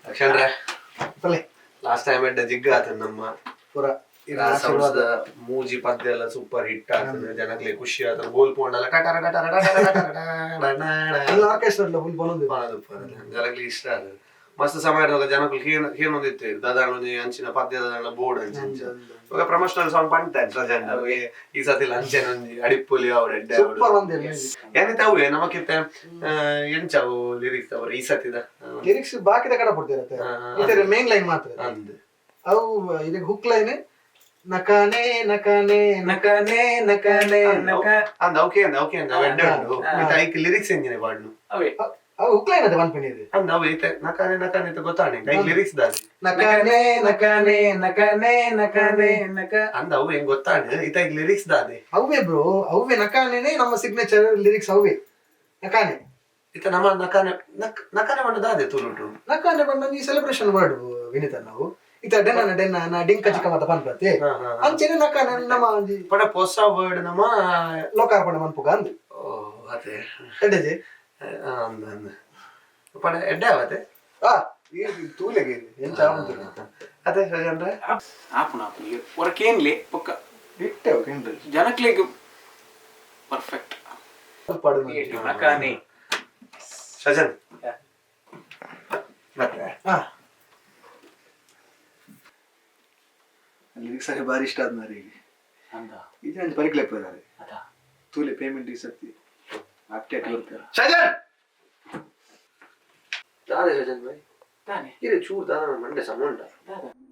ಅಕ್ಷಂಡ್ರೆ last time ಎಡ್ಡ ಜಿಗ್ಗ ಆತ ನಮ್ಮ ಪೂರ ಸಂಸ್ಥದ ಮೂಜಿ ಪದ್ಯ ಎಲ್ಲ ಸೂಪರ್ ಹಿಟ್ ಆಗ್ತದೆ ಜನಕ್ಕೆ ಖುಷಿ ಆಗ್ತದೆ ಗೋಲ್ ಪೋಂಡಲ್ಲ ಟಟರ ಟಟರ ಜನಕ್ಕೆ ಇಷ್ಟ ಆಗ್ತದೆ ಮಸ್ತ್ ಸಮಯದಾಗ ಜನಕ್ಕೆ ಏನೊಂದಿತ್ತು ದಾದಾಣ ಅಂಚಿನ ಪದ್ಯ ದಾದಾಣ ಬೋರ್ಡ್ ಅಂಚ ಇವಾಗ ಪ್ರಮೋಷನಲ್ ಸಾಂಗ್ ಪಂಟಾಯ್ತು ಸಜನ್ ಈ ಸತಿ ಅಂಚೆನ ಅಡಿಪುಲಿ ಅವ್ರ ಎಡ್ಡೆ ಏನಿತ್ತು ಅವೇ ನಮಕಿತ್ತ ಎಂಚಾವು ಲಿರಿಕ್ಸ್ ಅವ್ರ ಈ ಸತಿದ ಲಿರಿಕ್ಸ್ ಬಾಕಿದ ಕಡೆ ಕೊಡ್ತಿರತ್ತೆ ಮೇನ್ ಲೈನ್ ಮಾತ್ರ ಅವು ಇದಕ್ಕೆ ಹುಕ್ ಲೈನ್ ನಕಾನೆ ನಕಾನೆ ನಕಾನೆ ನಕಾನೆ ನಕ ಅಂದ ಓಕೆ ಅಂದ ಎಡ್ಡೆ ಉಂಟು ಐಕ್ ಲಿರಿಕ್ಸ್ ಎಂಜಿನ ಪಾಡ್ನು ಅವೇ ಅವು ಹುಕ್ ಲೈನ್ ಅದ ಬಂದ್ಕೊಂಡಿದೆ ಅಂದ ಅವು ಐತೆ ನಕಾನೆ ನಕಾನೆ ಅಂತ ಗೊತ್ತಾಣೆ ಐಕ್ ಲಿರಿಕ್ಸ್ ದಾಸಿ ನಕಾನೆ ನಕಾನೆ ನಕಾನೆ ನಕಾನೆ ನಕ ಅಂದ ಅವು ಹೆಂಗ್ ಗೊತ್ತಾಣೆ ಐತ ಐಕ್ ಲಿರಿಕ್ಸ್ ದಾದೆ ಅವೇ ಬ್ರೋ ಅವೇ ನಕಾನೆನೇ ನಮ್ಮ ಸಿಗ್ನೇಚರ್ ಲಿರಿಕ್ಸ್ ಅವೇ ನಕಾನೆ ಇತ ನಮ್ಮ ನಕಾನೆ ನಕಾನೆ ಬಣ್ಣ ದಾದೆ ತುಳುಟು ನಕಾನೆ ಬಣ್ಣ ಈ ಸೆಲೆಬ್ರೇಷನ್ ವರ್ಡ್ ವಿನೀತ ನಾವು ಇತ ಡೆನ್ನ ಡೆನ್ನ ಡಿಂಕ ಚಿಕ್ಕ ಮತ ಪನ್ಪತ್ತೆ ಅಂಚೆನೆ ನಕಾನೆ ನಮ್ಮ ಪಡ ಹೊಸ ವರ್ಡ್ ನಮ್ಮ ಲೋಕಾರ್ಪಣೆ ಮನ್ಪುಗ ಅಂದು ಓ ಅದೇ ಎಡ್ಡೆಜೆ ಅಂದ ಪಡ ಎಡ್ಡೆ ಅವತ್ತೆ ಈ ತೂಲೆಗೆ ಎಂತ ಅದೇ ಅಂದ್ರೆ ಆಪುನ ಆಪುನ ಹೊರಕೇನ್ಲಿ ಪಕ್ಕ ಇಟ್ಟೆ ಕೇಂದ್ರ ಜನಕ್ಲಿಗೆ ಪರ್ಫೆಕ್ಟ್ ನಕಾನೆ ಸಜನ್ ಲಿರಿಕ್ಸ್ ಸರಿ ಬಾರಿ ಇಷ್ಟ ಆದ ಮಾರಿಗೆ ಇದು ಒಂದು ಪರಿಕ್ಲೆ ಪೋದಾರೆ ತೂಲೆ ಪೇಮೆಂಟ್ ಈ ಸತಿ ಅಪ್ಡೇಟ್ ಬರ್ತಾರೆ ಸಜನ್ ದಾದೆ ಸಜನ್ ಬೈ ತಾನೆ ಇರೆ ಚೂರ್ ದಾದ ಮಂಡೆ ಸಮಂಡ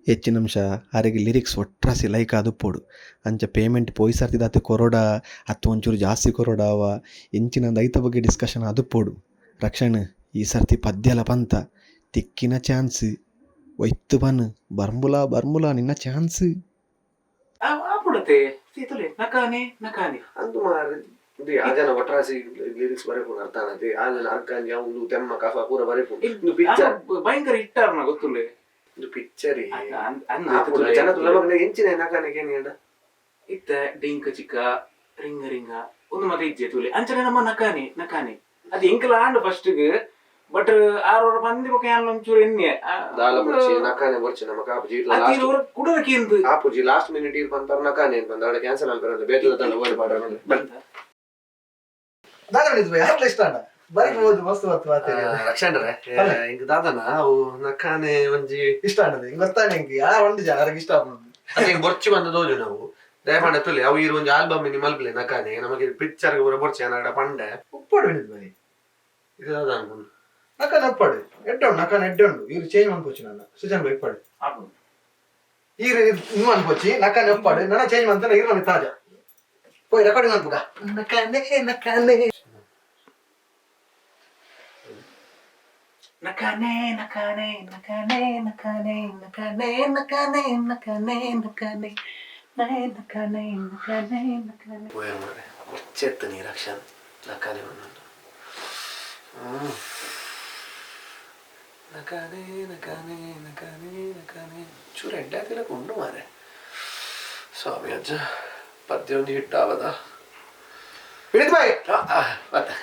ಹೆಚ್ಚಿನ ಅಂಶ ಆರೆಗೆ ಲಿರಿಕ್ಸ್ ಒಟ್ರಾಸಿ ಲೈಕ್ ಆದುಪ್ಪೋಡು ಅಂಚ ಪೇಮೆಂಟ್ ಪೋಯಿ ಸರ್ತಿದಾತೆ ಕೊರೋಡ ಅಥವಾ ಒಂಚೂರು ಜಾಸ್ತಿ ಕೊರೋಡ ಅವ ಎಂಚಿನಂದು ಐತ ಬಗ್ಗೆ ಡಿಸ್ಕಷನ್ ಆದುಪ್ಪೋಡು ರಕ್ಷಣ್ ಈ ಸರ್ತಿ ಪದ್ಯಲ ಪಂತ ತಿಕ್ಕಿನ ಚಾನ್ಸ್ ಒಯ್ತು ಬನ್ ಬರ್ಮುಲಾ ನಿನ್ನ ಚಾನ್ಸ್ ಆಪುಡತೆ ಸೀತಲೆ ನಕಾನೆ ನಕಾನೆ ಅಂದು ಮಾರ ಇದು ಆಜನ ಒಟ್ರಾಸಿ ಲಿರಿಕ್ಸ್ ಬರೆಪುನ ಅರ್ಥ ಆನತೆ ಆಜನ ಅರ್ಕಾಂಜಿ ಅವನು ತೆಮ್ಮ ಕಫ ಪೂರ ಬರೆಪುನ ಇದು ಪಿಕ್ಚರ್ ಭಯಂಕರ ಹಿಟ್ಟಾರ್ನ ಗೊತ್ತುಲೆ ಇದು ಪಿಕ್ಚರ್ ಅನ್ನ ಜನ ತುಲಮಗ್ನ ಎಂಚಿನ ನಕಾನೆಗೆ ಏನಿಡ ಇತ್ತ ಡಿಂಕ ಚಿಕ್ಕ ರಿಂಗ ಒಂದು ಮತ್ತೆ ಇಜ್ಜೆ ತುಲೆ ಅಂಚನೆ ನಮ್ಮ ನಕಾನೆ ಅದು ಎಂಕಲ ಆಂಡ್ ಫಸ್ಟ್ಗೆ ಬಟ್ ಆರೋರ ಪಂದಿ ಬೊಕ ಯಾನ್ ಒಂಚೂರು ಎನ್ನೆ ದಾಲ ಬರ್ಚಿ ನಕಾನೆ ಬರ್ಚಿ ನಮ್ಮ ಕಾಪುಜಿ ಲಾಸ್ಟ್ ಕುಡರಕ್ಕೆ ಎಂದು ಆಪುಜಿ ಲಾಸ್ಟ್ ಮಿನಿಟ್ ಇರ್ ಬಂತಾರ ನಕಾನೆ ಅಂತ ಬಂದ ಕ್ಯಾನ್ಸಲ್ ಆಗ್ತಾರೆ ಬೇತದ ತಂಡ ವರ್ಡ್ ಪಾಡ್ರ ಬಂತ ದಾದನ ಇದು ಯಾರು ಇಷ್ಟ ಅಣ್ಣ ಬರಿ ಹೋದು ಮಸ್ತ್ ವತ್ತು ಮಾತೇನೆ ರಕ್ಷಣ್ರೆ ಇಂಗ ದಾದನ ಅವು ನಕಾನೆ ಒಂಜಿ ಇಷ್ಟ ಅಣ್ಣದೆ ಹಿಂಗ ಗೊತ್ತಾನೆ ಹಿಂಗೆ ಯಾ ಒಂದು ಜನರಿಗೆ ಇಷ್ಟ ಆಗ್ಬೋದು ಅದೇ ಬರ್ಚಿ ಬಂದ ದೋಜು ನಾವು ದಯಮಾಡ ತುಲಿ ಅವು ಇರು ಒಂಜಿ ಆಲ್ಬಮ್ ನಿ ಮಲ್ಪಲೆ ನಕಾನೆ ನಮಗೆ ಪಿಕ್ಚರ್ ಪೂರ ಬರ್ಚಿ ಅನಾಡ ಪಂಡೆ ಉಪ್ಪಾಡು ವಿನಿತ್ ಬೈ ಇದು ದಾದನ ನಕಾನೆ ಉಪ್ಪಾಡು ಎಡ್ಡೊಂಡು ನಕಾನೆ ಎಡ್ಡೊಂಡು ಇವ್ರು ಚೇಂಜ್ ಮಾಡ್ಕೋಚಿ ನನ್ನ ಸುಜನ್ ಬೈ ಉಪ್ಪಾಡು ಈರು ನೀವು ಅನ್ಕೋಚಿ ನಕಾನೆ ಉಪ್ಪಾಡು ನನ್ನ ಚೇಂಜ್ ಮಾಡ್ತಾನೆ ಇರು ನಮಗೆ ತಾಜಾ போய் ரெக்கார்டிங் அனுப்புங்க நக்கானே நக்கானே நக்கானே நக்கானே நக்கானே நக்கானே நக்கானே நக்கானே நக்கானே நக்கானே நக்கானே நக்கானே நக்கானே போய் மாரே செத்து நீ ரக்ஷன் நக்கானே வந்தா ನಕಾನೆ ನಕಾನೆ ನಕಾನೆ ನಕಾನೆ ಚೂರು ಎಡ್ಡಾಕೆಲ್ಲ ಕೊಂಡು ಮಾರೆ ಸ್ವಾಮಿ ಅಜ್ಜ ಪದ್ಯ ಒಂದು ಹಿಟ್ಟಾವದ ವಿನೀತ್ ಬಾಯ್ ಮತ್ತೆ